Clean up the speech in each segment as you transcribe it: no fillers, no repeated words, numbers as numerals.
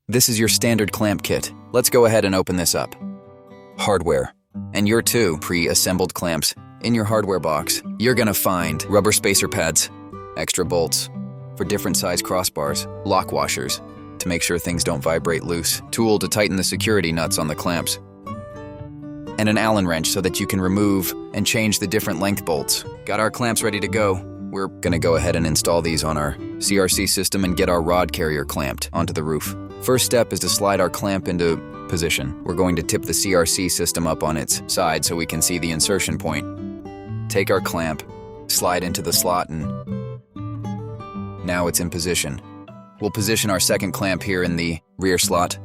This is your standard clamp kit. Let's go ahead and open this up. Hardware. And your 2 pre-assembled clamps. In your hardware box, you're gonna find rubber spacer pads, extra bolts for different size crossbars, lock washers to make sure things don't vibrate loose, tool to tighten the security nuts on the clamps, and an Allen wrench so that you can remove and change the different length bolts. Got our clamps ready to go. We're gonna go ahead and install these on our CRC system and get our rod carrier clamped onto the roof. First step is to slide our clamp into position. We're going to tip the CRC system up on its side so we can see the insertion point. Take our clamp, slide into the slot, and now it's in position. We'll position our second clamp here in the rear slot.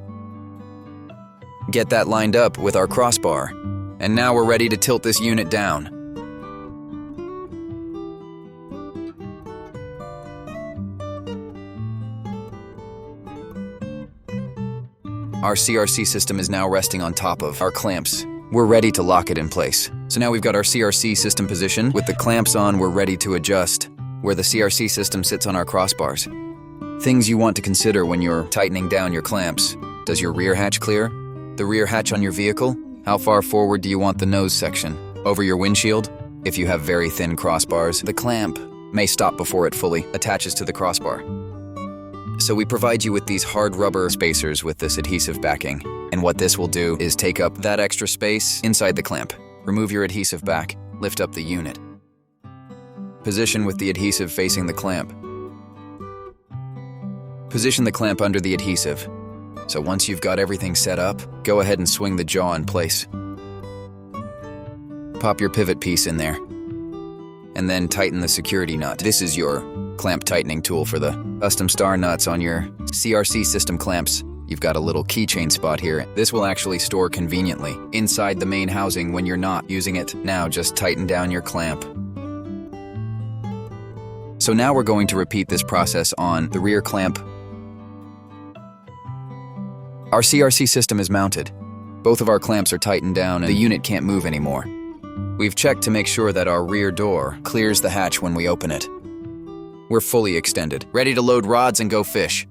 Get that lined up with our crossbar. And now we're ready to tilt this unit down. Our CRC system is now resting on top of our clamps. We're ready to lock it in place. So now we've got our CRC system positioned. With the clamps on, we're ready to adjust where the CRC system sits on our crossbars. Things you want to consider when you're tightening down your clamps. Does your rear hatch clear? The rear hatch on your vehicle? How far forward do you want the nose section? Over your windshield? If you have very thin crossbars, the clamp may stop before it fully attaches to the crossbar. So we provide you with these hard rubber spacers with this adhesive backing. And what this will do is take up that extra space inside the clamp. Remove your adhesive back, lift up the unit. Position with the adhesive facing the clamp. Position the clamp under the adhesive. So once you've got everything set up, go ahead and swing the jaw in place. Pop your pivot piece in there. And then tighten the security nut. This is your clamp tightening tool for the custom star nuts on your CRC system clamps. You've got a little keychain spot here. This will actually store conveniently inside the main housing when you're not using it. Now just tighten down your clamp. So now we're going to repeat this process on the rear clamp. Our CRC system is mounted. Both of our clamps are tightened down and the unit can't move anymore. We've checked to make sure that our rear door clears the hatch when we open it. We're fully extended, ready to load rods and go fish.